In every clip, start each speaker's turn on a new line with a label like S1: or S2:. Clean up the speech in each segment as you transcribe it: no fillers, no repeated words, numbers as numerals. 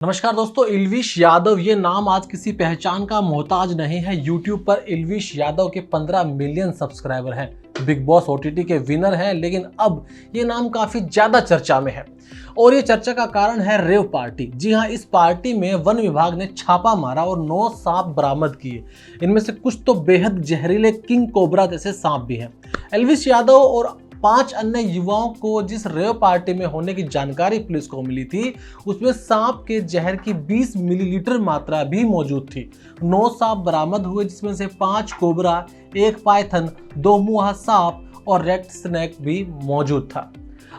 S1: नमस्कार दोस्तों, इल्विश यादव ये नाम आज किसी पहचान का मोहताज नहीं है। यूट्यूब पर इल्विश यादव के 15 मिलियन सब्सक्राइबर हैं। बिग बॉस ओटीटी के विनर हैं, लेकिन अब ये नाम काफी ज्यादा चर्चा में है और ये चर्चा का कारण है रेव पार्टी। जी हाँ, इस पार्टी में वन विभाग ने छापा मारा और 9 सांप बरामद किए। इनमें से कुछ तो बेहद जहरीले किंग कोबरा जैसे सांप भी हैं। इल्विश यादव और 5 अन्य युवाओं को जिस रेव पार्टी में होने की जानकारी पुलिस को मिली थी, उसमें सांप के जहर की 20 मिलीलीटर मात्रा भी मौजूद थी। 9 सांप बरामद हुए, जिसमें से 5 कोबरा, 1 पाइथन, 2 मुहा सांप और रेड स्नेक भी मौजूद था।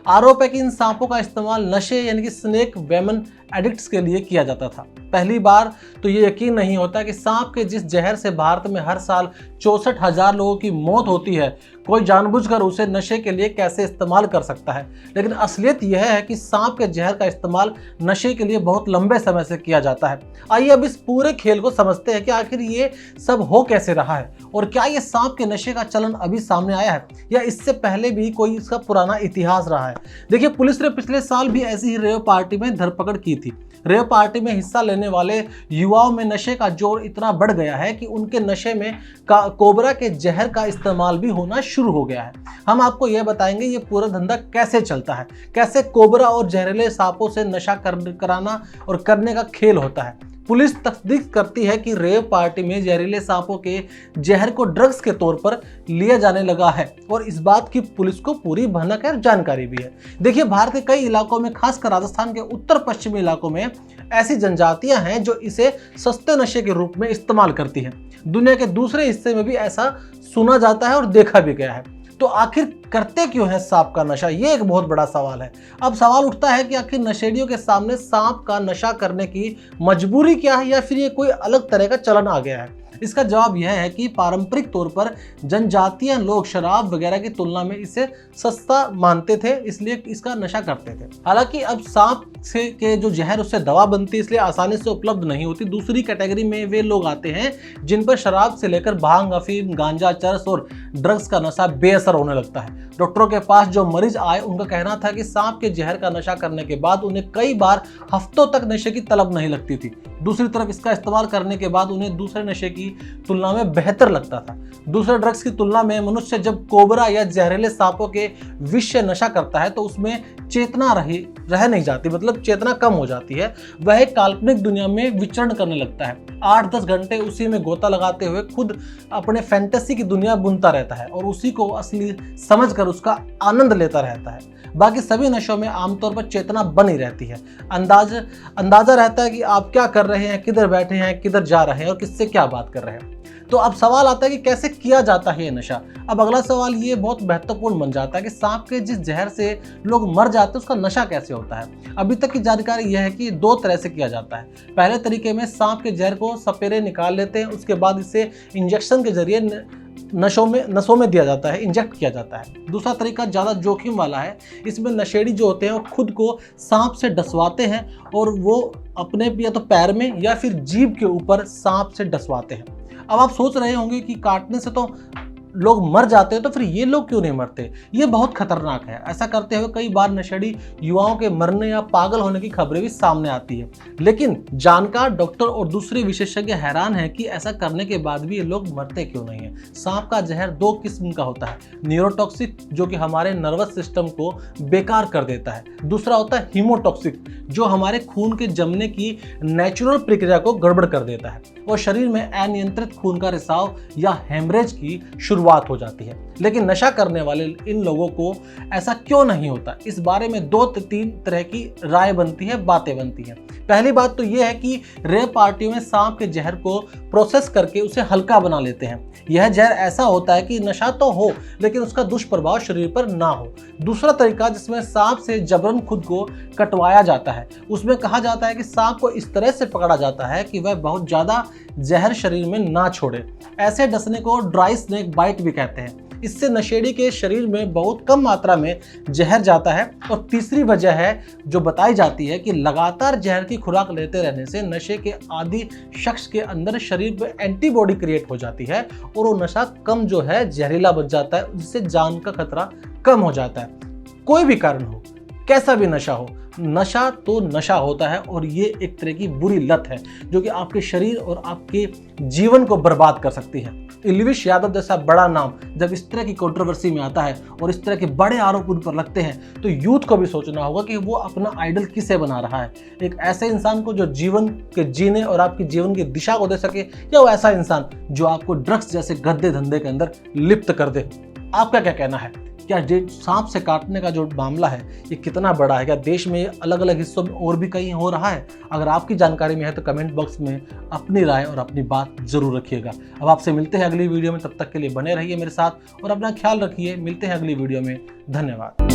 S1: आरोप है कि इन सांपों का इस्तेमाल नशे यानी कि स्नेक वेमन एडिक्ट्स के लिए किया जाता था। पहली बार तो ये यकीन नहीं होता कि सांप के जिस जहर से भारत में हर साल 64,000 लोगों की मौत होती है, कोई जानबूझकर उसे नशे के लिए कैसे इस्तेमाल कर सकता है। लेकिन असलियत यह है कि सांप के जहर का इस्तेमाल नशे के लिए बहुत लंबे समय से किया जाता है। आइए अब इस पूरे खेल को समझते हैं कि आखिर ये सब हो कैसे रहा है और क्या ये सांप के नशे का चलन अभी सामने आया है या इससे पहले भी कोई इसका पुराना इतिहास रहा है। देखिए, पुलिस ने पिछले साल भी ऐसी ही रेव पार्टी में धरपकड़ की थी। रेव पार्टी में हिस्सा लेने वाले युवाओं में नशे का जोर इतना बढ़ गया है कि उनके नशे में कोबरा के जहर का इस्तेमाल भी होना शुरू हो गया है। हम आपको यह बताएंगे ये पूरा धंधा कैसे चलता है, कैसे कोबरा और जहरीले सांपों से नशा कराना और करने का खेल होता है। पुलिस तस्दीक करती है कि रेव पार्टी में जहरीले सांपों के जहर को ड्रग्स के तौर पर लिया जाने लगा है और इस बात की पुलिस को पूरी भनक है, जानकारी भी है। देखिए, भारत के कई इलाकों में, खासकर राजस्थान के उत्तर पश्चिमी इलाकों में ऐसी जनजातियां हैं जो इसे सस्ते नशे के रूप में इस्तेमाल करती हैं। दुनिया के दूसरे हिस्से में भी ऐसा सुना जाता है और देखा भी गया है। तो आखिर करते क्यों है सांप का नशा, ये एक बहुत बड़ा सवाल है। अब सवाल उठता है कि आखिर नशेड़ियों के सामने सांप का नशा करने की मजबूरी क्या है या फिर ये कोई अलग तरह का चलन आ गया है। इसका जवाब यह है कि पारंपरिक तौर पर जनजातीय लोग शराब वगैरह की तुलना में इसे सस्ता मानते थे, इसलिए इसका नशा करते थे। हालांकि अब सांप से के जो जहर उससे दवा बनती है, इसलिए आसानी से उपलब्ध नहीं होती। दूसरी कैटेगरी में वे लोग आते हैं जिन पर शराब से लेकर भांग, अफीम, गांजा, चरस और ड्रग्स का नशा बेअसर होने लगता है। डॉक्टरों के पास जो मरीज आए, उनका कहना था कि सांप के जहर का नशा करने के बाद उन्हें कई बार हफ्तों तक नशे की तलब नहीं लगती थी। दूसरी तरफ इसका इस्तेमाल करने के बाद उन्हें दूसरे नशे की तुलना में बेहतर लगता था। दूसरे ड्रग्स की तुलना में मनुष्य जब कोबरा या जहरीले सांपों के विष से नशा करता है तो उसमें चेतना रह नहीं जाती, मतलब चेतना कम हो जाती है। वह एक काल्पनिक दुनिया में विचरण करने लगता है। 8-10 घंटे उसी में गोता लगाते हुए खुद अपने फैंटेसी की दुनिया बुनता रहता है और उसी को असली समझकर उसका आनंद लेता रहता है। बाकी सभी नशों में आमतौर पर चेतना बनी रहती है। अंदाजा रहता है कि आप क्या कर रहे हैं, किधर बैठे हैं, किधर जा रहे हैं और किससे क्या बात कर रहे हैं। तो अब सवाल आता है कि कैसे किया जाता है ये नशा। अब अगला सवाल ये बहुत महत्वपूर्ण बन जाता है कि सांप के जिस जहर से लोग मर जाते हैं उसका नशा कैसे होता है। अभी तक की जानकारी यह है कि 2 तरह से किया जाता है। पहले तरीके में सांप के जहर को सपेरे निकाल लेते हैं, उसके बाद इसे इंजेक्शन के जरिए नसों में दिया जाता है, इंजेक्ट किया जाता है। दूसरा तरीका ज़्यादा जोखिम वाला है। इसमें नशेड़ी जो होते हैं वो खुद को सांप से डसवाते हैं और वो अपने या तो पैर में या फिर जीभ के ऊपर सांप से डसवाते हैं। अब आप सोच रहे होंगे कि काटने से तो लोग मर जाते हैं, तो फिर ये लोग क्यों नहीं मरते। ये बहुत खतरनाक है। ऐसा करते हुए कई बार नशेड़ी युवाओं के मरने या पागल होने की खबरें भी सामने आती है। लेकिन जानकार, डॉक्टर और दूसरे विशेषज्ञ हैरान हैं कि ऐसा करने के बाद भी ये लोग मरते क्यों नहीं है। सांप का जहर 2 किस्म का होता है। न्यूरोटॉक्सिक, जो कि हमारे नर्वस सिस्टम को बेकार कर देता है। दूसरा होता है हीमोटॉक्सिक, जो हमारे खून के जमने की नेचुरल प्रक्रिया को गड़बड़ कर देता है और शरीर में अनियंत्रित खून का रिसाव या हेमरेज की शुरुआत हो जाती है। लेकिन नशा करने वाले इन लोगों को ऐसा क्यों नहीं होता, इस बारे में 2-3 तरह की राय बनती है, बातें बनती हैं। पहली बात तो यह है कि रेव पार्टियों में सांप के जहर को प्रोसेस करके उसे हल्का बना लेते हैं। यह जहर ऐसा होता है कि नशा तो हो लेकिन उसका दुष्प्रभाव शरीर पर ना हो। दूसरा तरीका, जिसमें सांप से जबरन खुद को कटवाया जाता है, उसमें कहा जाता है कि सांप को इस तरह से पकड़ा जाता है कि वह बहुत ज्यादा जहर शरीर में ना छोड़े। ऐसे डसने को ड्राई स्नेक बाइट भी कहते हैं। इससे नशेड़ी के शरीर में बहुत कम मात्रा में जहर जाता है। और तीसरी वजह है जो बताई जाती है कि लगातार जहर की खुराक लेते रहने से नशे के आदी शख्स के अंदर शरीर में एंटीबॉडी क्रिएट हो जाती है और वो नशा कम जो है जहरीला बन जाता है, जिससे जान का खतरा कम हो जाता है। कोई भी कारण हो, कैसा भी नशा हो, नशा तो नशा होता है और ये एक तरह की बुरी लत है जो कि आपके शरीर और आपके जीवन को बर्बाद कर सकती है। इल्विश यादव जैसा बड़ा नाम जब इस तरह की कंट्रोवर्सी में आता है और इस तरह के बड़े आरोप उन पर लगते हैं तो यूथ को भी सोचना होगा कि वो अपना आइडल किसे बना रहा है। एक ऐसे इंसान को जो जीवन के जीने और आपके जीवन की दिशा को दे सके, या वो ऐसा इंसान जो आपको ड्रग्स जैसे गंदे धंधे के अंदर लिप्त कर दे। आपका क्या कहना है? क्या सांप से काटने का जो मामला है ये कितना बड़ा है? क्या देश में अलग अलग हिस्सों में और भी कहीं हो रहा है? अगर आपकी जानकारी में है तो कमेंट बॉक्स में अपनी राय और अपनी बात जरूर रखिएगा। अब आपसे मिलते हैं अगली वीडियो में, तब तक के लिए बने रहिए मेरे साथ और अपना ख्याल रखिए। मिलते हैं अगली वीडियो में। धन्यवाद।